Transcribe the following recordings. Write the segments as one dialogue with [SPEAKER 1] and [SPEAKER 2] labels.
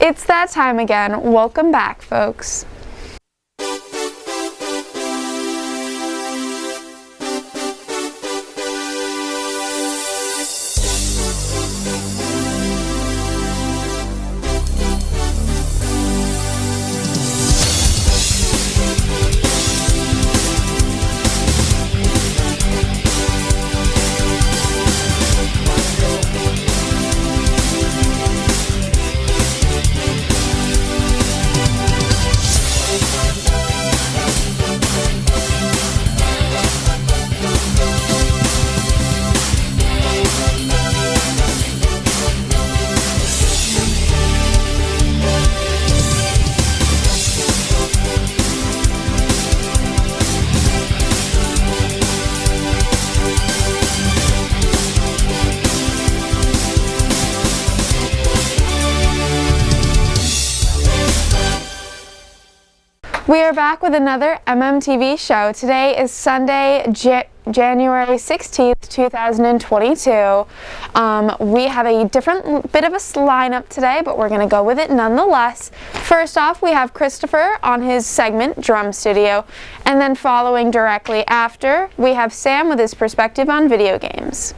[SPEAKER 1] It's that time again. Welcome back, folks. We are back with another MMTV show. Today is Sunday, January 16th, 2022. We have a different bit of a lineup today, but we're going to go with it nonetheless. First off, we have Christopher on his segment, Drum Studio. And then following directly after, we have Sam with his perspective on video games.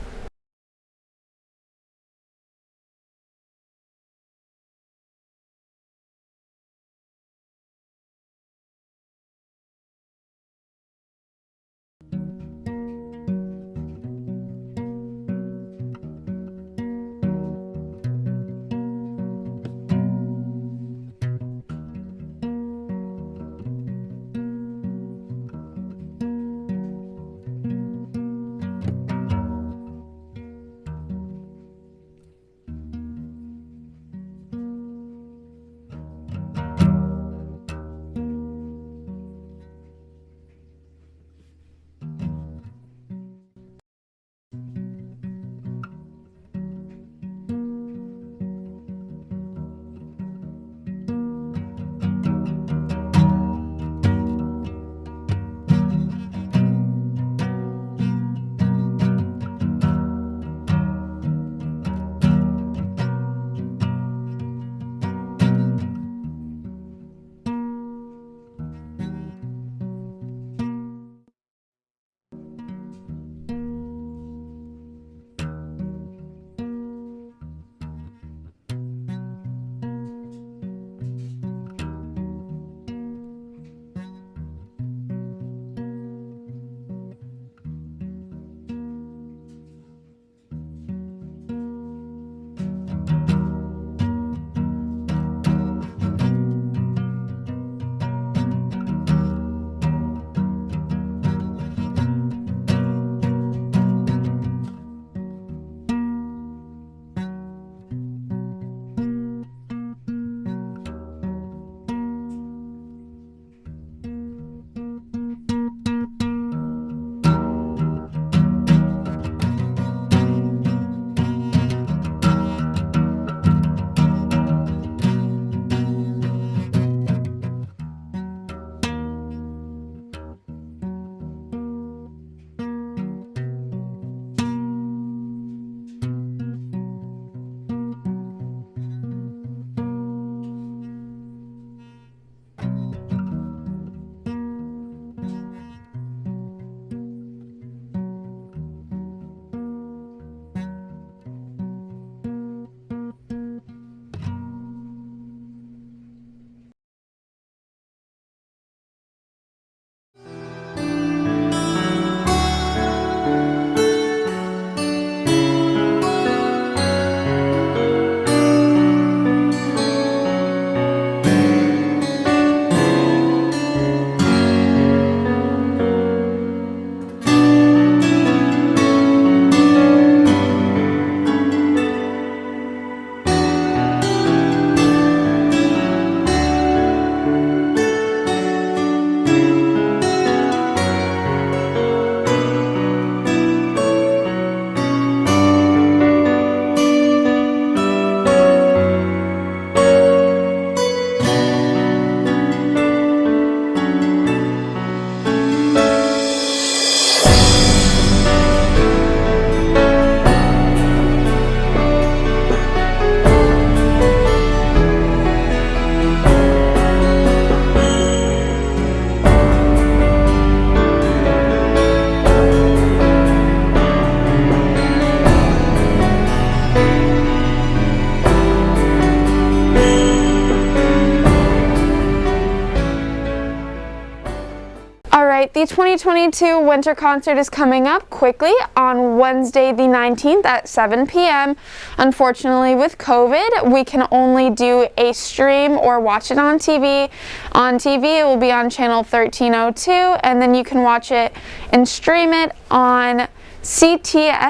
[SPEAKER 1] right, the 2022 winter concert is coming up quickly on Wednesday the 19th at 7 p.m. Unfortunately, with COVID, we can only do a stream or watch it on TV. On TV, it will be on channel 1302, and then you can watch it and stream it on ctsbtv.org.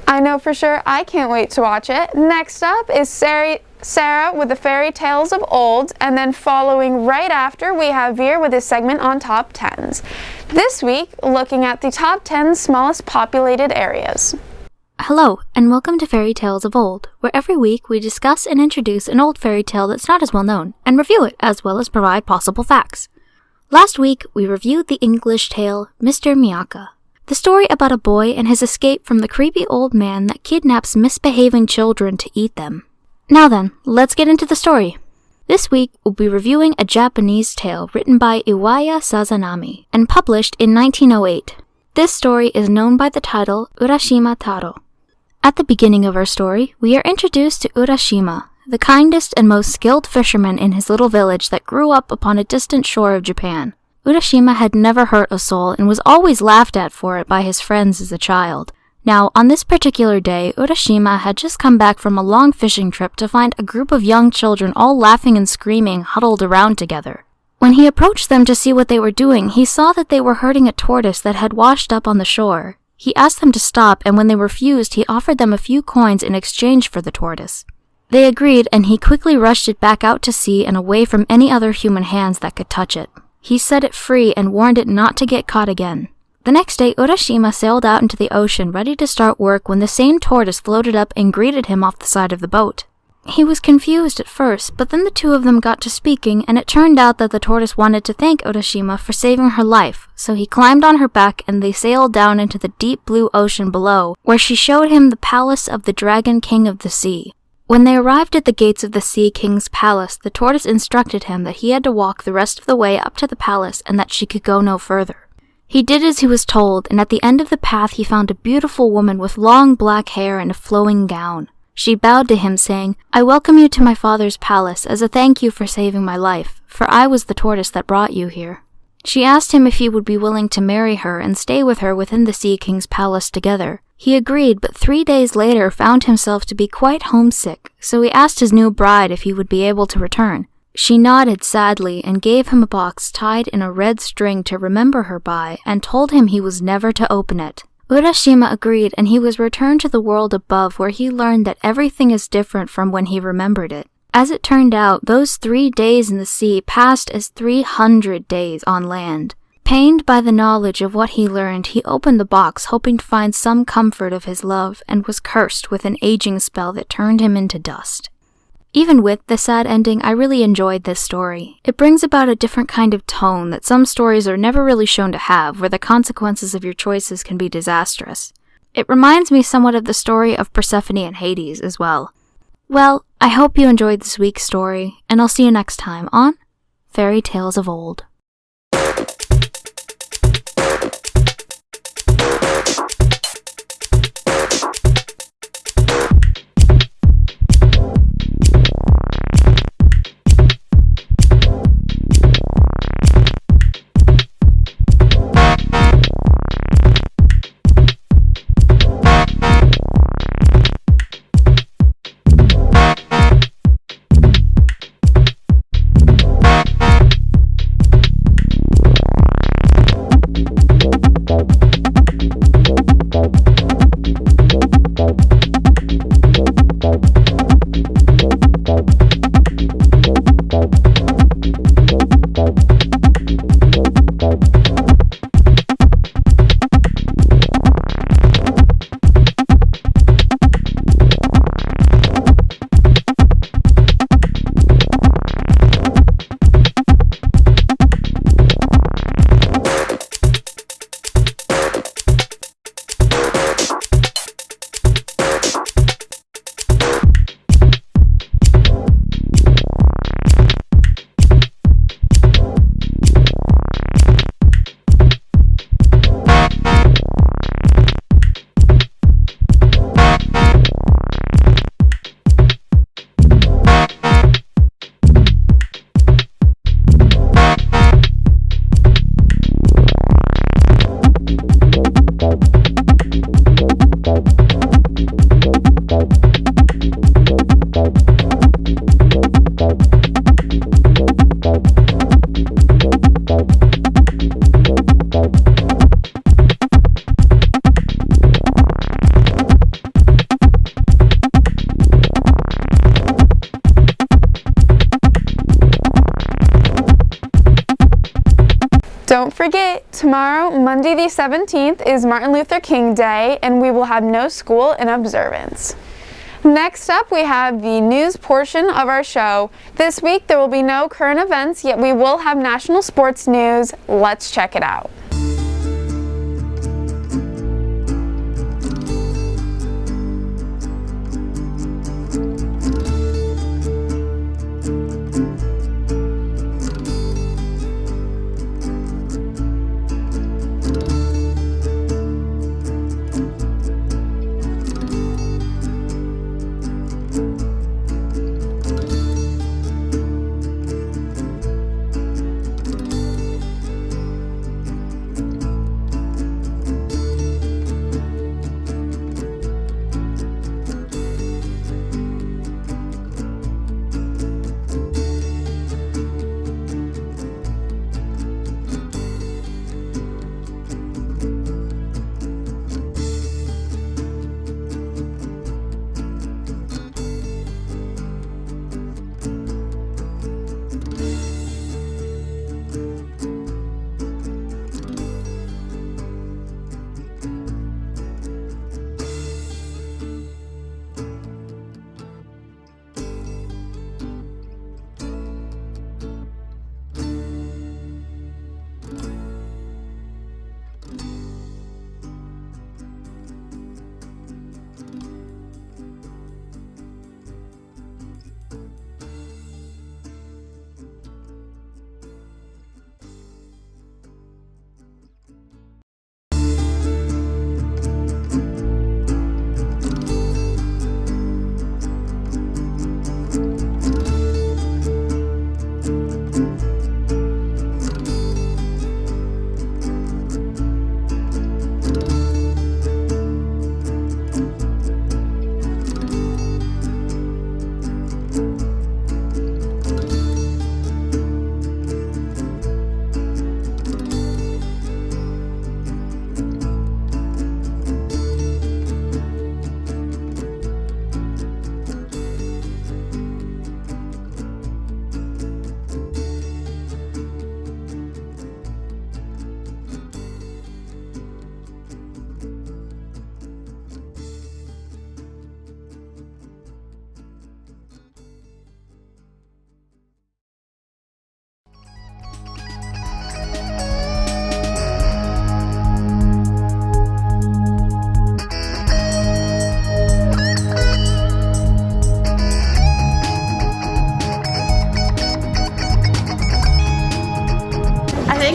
[SPEAKER 1] I know for sure I can't wait to watch it. Next up is Sarah with the Fairy Tales of Old, and then following right after, we have Veer with his segment on Top 10s. This week, looking at the top 10 smallest populated areas.
[SPEAKER 2] Hello, and welcome to Fairy Tales of Old, where every week we discuss and introduce an old fairy tale that's not as well known, and review it as well as provide possible facts. Last week, we reviewed the English tale Mr. Miyaka, the story about a boy and his escape from the creepy old man that kidnaps misbehaving children to eat them. Now then, let's get into the story. This week, we'll be reviewing a Japanese tale written by Iwaya Sazanami and published in 1908. This story is known by the title Urashima Taro. At the beginning of our story, we are introduced to Urashima, the kindest and most skilled fisherman in his little village that grew up upon a distant shore of Japan. Urashima had never hurt a soul and was always laughed at for it by his friends as a child. Now, on this particular day, Urashima had just come back from a long fishing trip to find a group of young children all laughing and screaming huddled around together. When he approached them to see what they were doing, he saw that they were herding a tortoise that had washed up on the shore. He asked them to stop, and when they refused, he offered them a few coins in exchange for the tortoise. They agreed, and he quickly rushed it back out to sea and away from any other human hands that could touch it. He set it free and warned it not to get caught again. The next day, Urashima sailed out into the ocean ready to start work when the same tortoise floated up and greeted him off the side of the boat. He was confused at first, but then the two of them got to speaking, and it turned out that the tortoise wanted to thank Urashima for saving her life, so he climbed on her back and they sailed down into the deep blue ocean below, where she showed him the palace of the Dragon King of the Sea. When they arrived at the gates of the Sea King's palace, the tortoise instructed him that he had to walk the rest of the way up to the palace and that she could go no further. He did as he was told, and at the end of the path he found a beautiful woman with long black hair and a flowing gown. She bowed to him, saying, "I welcome you to my father's palace as a thank you for saving my life, for I was the tortoise that brought you here." She asked him if he would be willing to marry her and stay with her within the Sea King's palace together. He agreed, but 3 days later found himself to be quite homesick, so he asked his new bride if he would be able to return. She nodded sadly and gave him a box tied in a red string to remember her by, and told him he was never to open it. Urashima agreed, and he was returned to the world above, where he learned that everything is different from when he remembered it. As it turned out, those 3 days in the sea passed as 300 days on land. Pained by the knowledge of what he learned, he opened the box, hoping to find some comfort of his love, and was cursed with an aging spell that turned him into dust. Even with the sad ending, I really enjoyed this story. It brings about a different kind of tone that some stories are never really shown to have, where the consequences of your choices can be disastrous. It reminds me somewhat of the story of Persephone and Hades as well. Well, I hope you enjoyed this week's story, and I'll see you next time on Fairy Tales of Old.
[SPEAKER 1] Don't forget, tomorrow, Monday the 17th, is Martin Luther King Day, and we will have no school in observance. Next up, we have the news portion of our show. This week, there will be no current events, yet we will have national sports news. Let's check it out.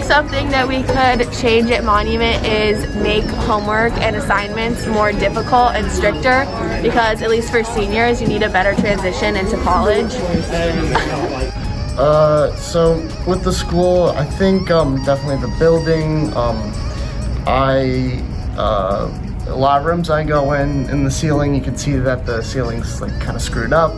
[SPEAKER 3] Something that we could change at Monument is make homework and assignments more difficult and stricter, because at least for seniors you need a better transition into college.
[SPEAKER 4] So with the school, I think definitely the building. A lot of rooms I go in the ceiling, you can see that the ceiling's like kind of screwed up.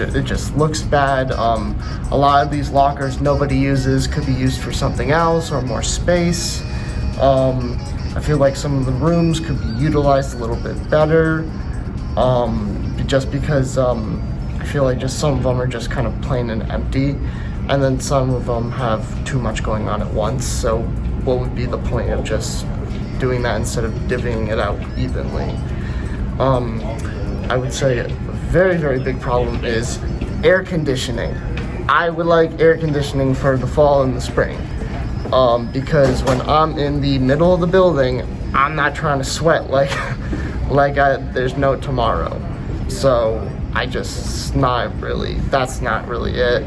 [SPEAKER 4] It just looks bad. A lot of these lockers nobody uses, could be used for something else or more space. I feel like some of the rooms could be utilized a little bit better, just because I feel like just some of them are just kind of plain and empty, and then some of them have too much going on at once. So what would be the point of just doing that instead of divvying it out evenly? I would say a very, very big problem is air conditioning. I would like air conditioning for the fall and the spring, because when I'm in the middle of the building, I'm not trying to sweat like there's no tomorrow. So that's not really it.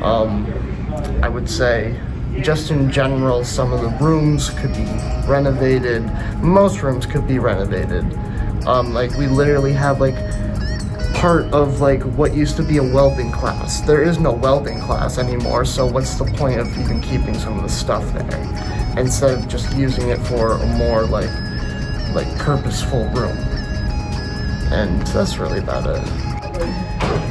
[SPEAKER 4] I would say just in general, some of the rooms could be renovated. Most rooms could be renovated. Like we literally have like part of like what used to be a welding class. There is no welding class anymore, so what's the point of even keeping some of the stuff there instead of just using it for a more like purposeful room? And that's really about it.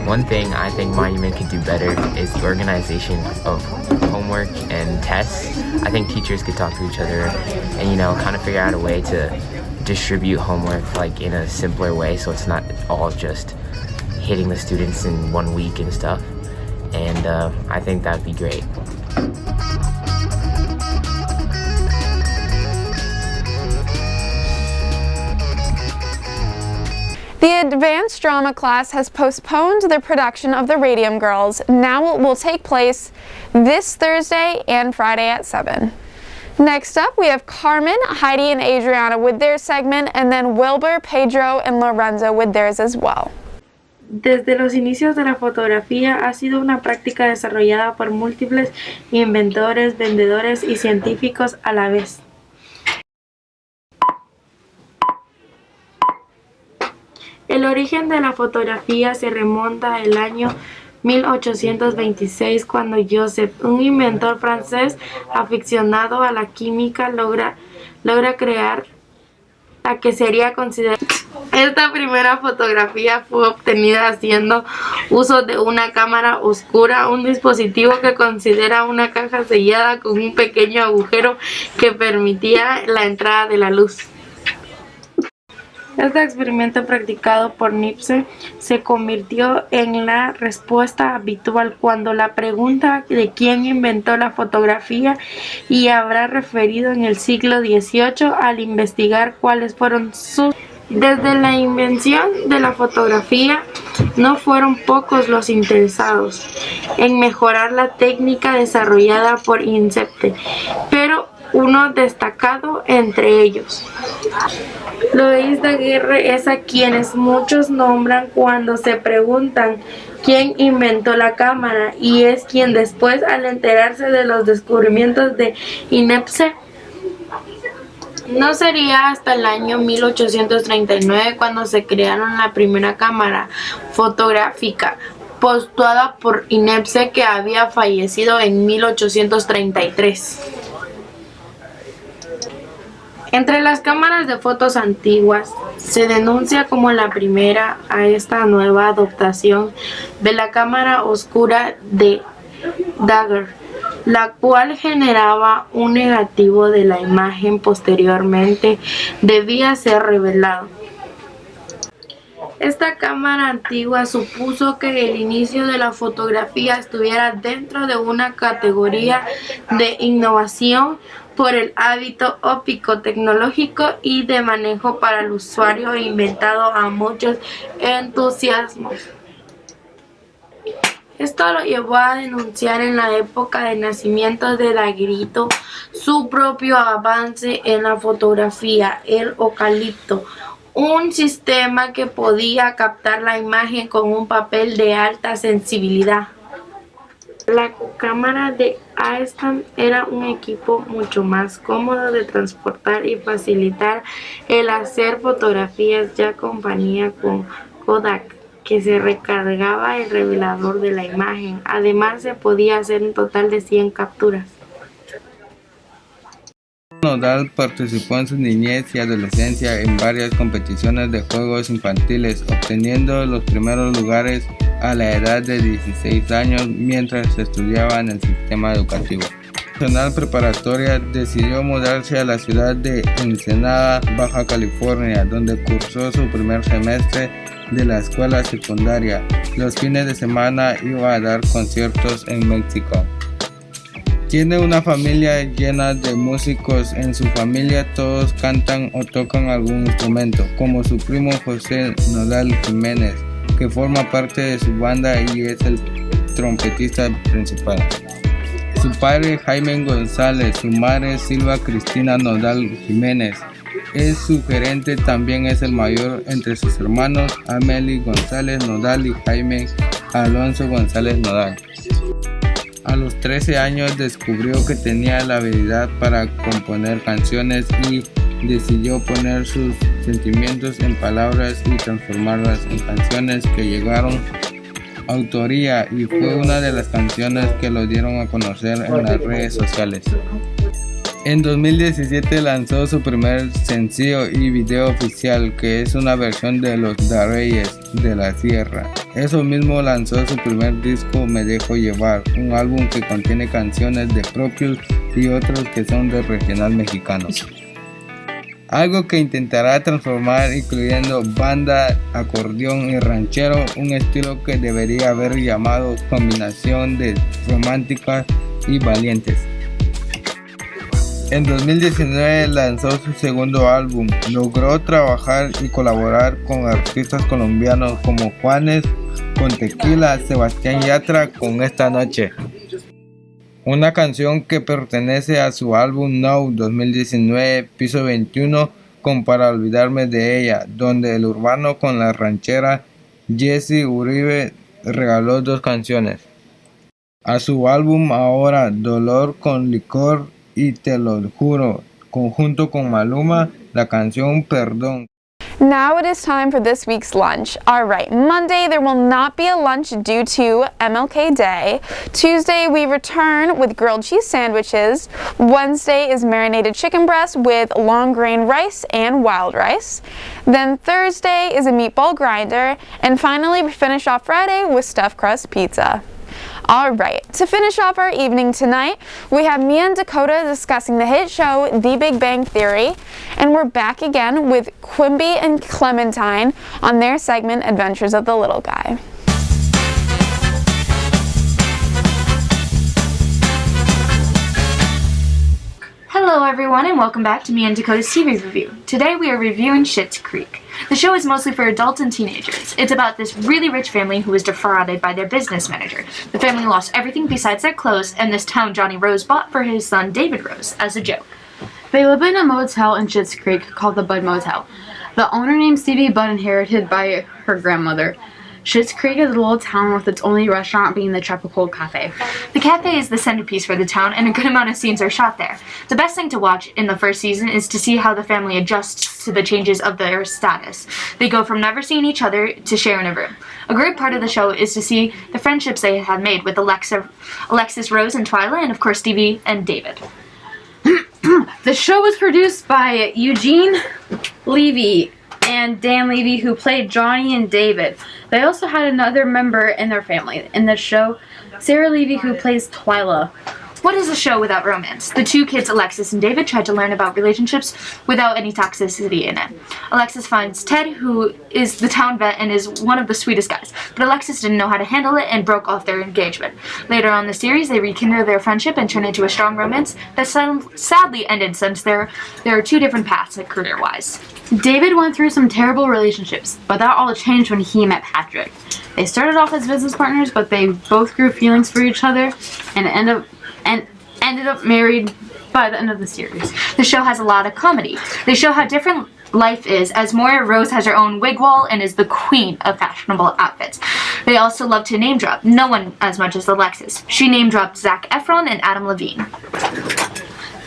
[SPEAKER 5] One thing I think Monument could do better is the organization of homework and tests. I think teachers could talk to each other and, you know, kind of figure out a way to distribute homework like in a simpler way, so it's not all just hitting the students in 1 week and stuff. And I think that'd be great.
[SPEAKER 1] The advanced drama class has postponed their production of the Radium Girls. Now it will take place this Thursday and Friday at 7. Next up, we have Carmen, Heidi, and Adriana with their segment, and then Wilbur, Pedro, and Lorenzo with theirs as well.
[SPEAKER 6] Desde los inicios de la fotografía ha sido una práctica desarrollada por múltiples inventores, vendedores y científicos a la vez. El origen de la fotografía se remonta al año 1826, cuando Joseph, un inventor francés aficionado a la química, logra crear la que sería considerada. Esta primera fotografía fue obtenida haciendo uso de una cámara oscura, un dispositivo que considera una caja sellada con un pequeño agujero que permitía la entrada de la luz. Este experimento practicado por Nipse se convirtió en la respuesta habitual cuando la pregunta de quién inventó la fotografía y habrá referido en el siglo XVIII al investigar cuáles fueron sus. Desde la invención de la fotografía, no fueron pocos los interesados en mejorar la técnica desarrollada por Incepte, pero uno destacado entre ellos. Louis Daguerre es a quienes muchos nombran cuando se preguntan quién inventó la cámara, y es quien después, al enterarse de los descubrimientos de Incepte, no sería hasta el año 1839 cuando se crearon la primera cámara fotográfica, postulada por Incepte, que había fallecido en 1833. Entre las cámaras de fotos antiguas, se denuncia como la primera a esta nueva adaptación de la cámara oscura de Daguerre, la cual generaba un negativo de la imagen. Posteriormente debía ser revelado. Esta cámara antigua supuso que el inicio de la fotografía estuviera dentro de una categoría de innovación por el hábito óptico tecnológico y de manejo para el usuario, inventado a muchos entusiasmos. Esto lo llevó a denunciar en la época de nacimiento de Daguerre su propio avance en la fotografía, el eucalipto, un sistema que podía captar la imagen con un papel de alta sensibilidad. La cámara de Einstein era un equipo mucho más cómodo de transportar y facilitar el hacer fotografías, ya compañía con Kodak, que se recargaba el revelador de la imagen. Además, se podía hacer un total de 100 capturas.
[SPEAKER 7] Nodal participó en su niñez y adolescencia en varias competiciones de juegos infantiles, obteniendo los primeros lugares a la edad de 16 años mientras estudiaba en el sistema educativo. Nacional Preparatoria, decidió mudarse a la ciudad de Ensenada, Baja California, donde cursó su primer semestre de la escuela secundaria. Los fines de semana iba a dar conciertos en México. Tiene una familia llena de músicos. En su familia todos cantan o tocan algún instrumento, como su primo José Nodal Jiménez, que forma parte de su banda y es el trompetista principal. Su padre Jaime González, su madre Silva Cristina Nodal Jiménez, es su gerente. También es el mayor entre sus hermanos Amelie González Nodal y Jaime Alonso González Nodal. A los 13 años descubrió que tenía la habilidad para componer canciones y decidió poner sus sentimientos en palabras y transformarlas en canciones que llegaron a autoría, y fue una de las canciones que lo dieron a conocer en las redes sociales. En 2017 lanzó su primer sencillo y video oficial, que es una versión de Los Reyes de la Sierra. Eso mismo lanzó su primer disco, Me Dejo Llevar, un álbum que contiene canciones de propios y otros que son del regional mexicano. Algo que intentará transformar incluyendo banda, acordeón y ranchero, un estilo que debería haber llamado combinación de romántica y valientes. En 2019 lanzó su segundo álbum. Logró trabajar y colaborar con artistas colombianos como Juanes con Tequila, Sebastián Yatra con Esta Noche. Una canción que pertenece a su álbum Now 2019, Piso 21, con Para Olvidarme de Ella, donde el urbano con la ranchera Jesse Uribe regaló 2 canciones. A su álbum ahora Dolor con Licor y Te lo juro, conjunto con Maluma, la canción Perdón.
[SPEAKER 1] Now it is time for this week's lunch. All right, Monday there will not be a lunch due to MLK Day. Tuesday we return with grilled cheese sandwiches. Wednesday is marinated chicken breast with long grain rice and wild rice. Then Thursday is a meatball grinder. And finally we finish off Friday with stuffed crust pizza. Alright, to finish off our evening tonight, we have me and Dakota discussing the hit show The Big Bang Theory, and we're back again with Quimby and Clementine on their segment Adventures of the Little Guy.
[SPEAKER 8] Hello everyone and welcome back to me and Dakota's TV review. Today we are reviewing Schitt's Creek. The show is mostly for adults and teenagers. It's about this really rich family who was defrauded by their business manager. The family lost everything besides their clothes and this town Johnny Rose bought for his son David Rose as a joke.
[SPEAKER 9] They live in a motel in Schitt's Creek called the Bud Motel. The owner named Stevie Bud inherited by her grandmother. Schitt's Creek is a little town with its only restaurant being the Tropical Cafe.
[SPEAKER 8] The cafe is the centerpiece for the town and a good amount of scenes are shot there. The best thing to watch in the first season is to see how the family adjusts to the changes of their status. They go from never seeing each other to sharing a room. A great part of the show is to see the friendships they have made with Alexis, Rose, and Twyla, and of course Stevie and David.
[SPEAKER 9] The show was produced by Eugene Levy and Dan Levy, who played Johnny and David. They also had another member in their family in the show, Sarah Levy, who plays Twyla.
[SPEAKER 8] What is a show without romance? The two kids, Alexis and David, tried to learn about relationships without any toxicity in it. Alexis finds Ted, who is the town vet and is one of the sweetest guys, but Alexis didn't know how to handle it and broke off their engagement. Later on in the series, they rekindle their friendship and turn into a strong romance that sadly ended since there are two different paths career-wise.
[SPEAKER 9] David went through some terrible relationships, but that all changed when he met Patrick. They started off as business partners, but they both grew feelings for each other and ended up married by the end of the series.
[SPEAKER 8] The show has a lot of comedy. They show how different life is, as Moira Rose has her own wig wall and is the queen of fashionable outfits. They also love to name drop, no one as much as Alexis. She name dropped Zac Efron and Adam Levine.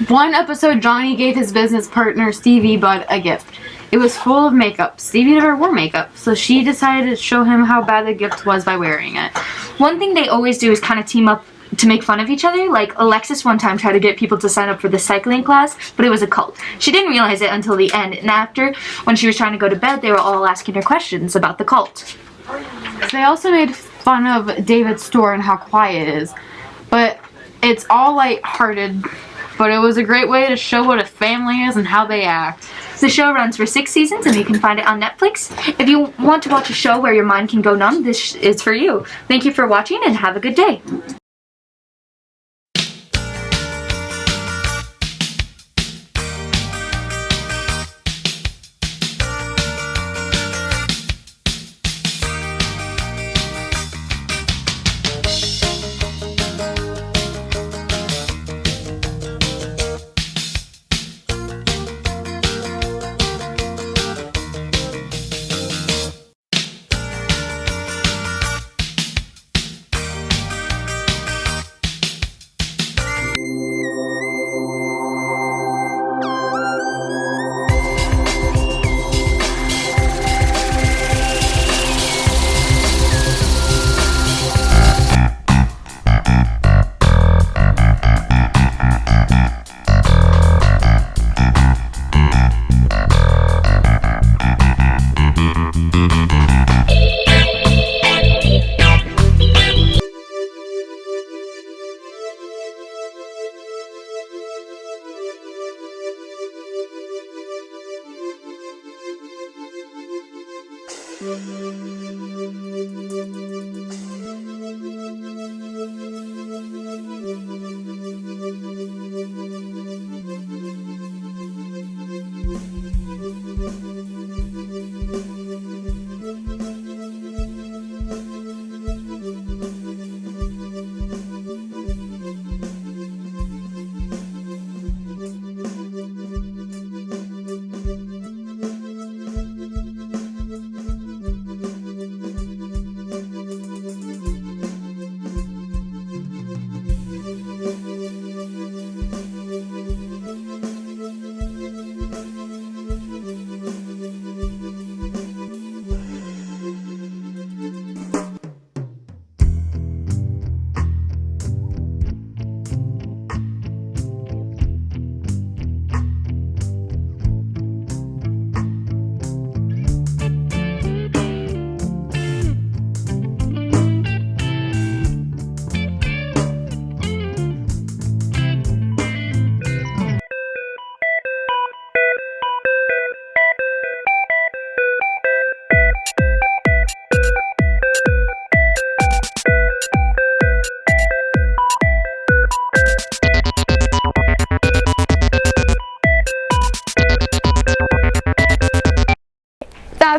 [SPEAKER 9] One episode, Johnny gave his business partner Stevie Bud a gift. It was full of makeup. Stevie never wore makeup, so she decided to show him how bad the gift was by wearing it.
[SPEAKER 8] One thing they always do is kind of team up to make fun of each other. Like Alexis one time tried to get people to sign up for the cycling class, but it was a cult. She didn't realize it until the end, and after, when she was trying to go to bed, they were all asking her questions about the cult.
[SPEAKER 9] They also made fun of David's store and how quiet it is, but it's all light-hearted. But it was a great way to show what a family is and how they act.
[SPEAKER 8] The show runs for 6 seasons and you can find it on Netflix. If you want to watch a show where your mind can go numb, this is for you. Thank you for watching and have a good day.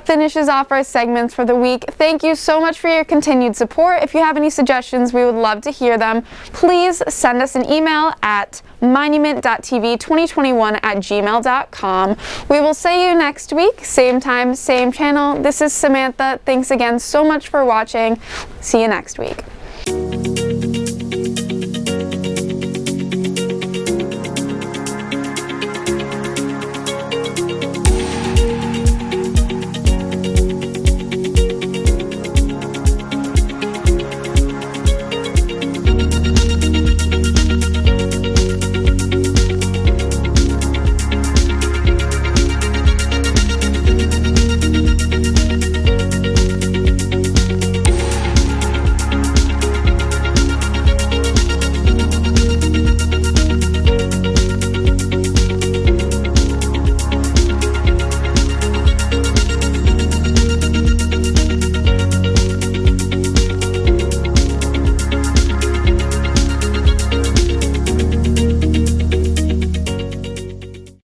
[SPEAKER 1] finishes off our segments for the week. Thank you so much for your continued support. If you have any suggestions, we would love to hear them. Please send us an email at monument.tv2021@gmail.com. We will see you next week, same time, same channel. This is Samantha. Thanks again so much for watching. See you next week.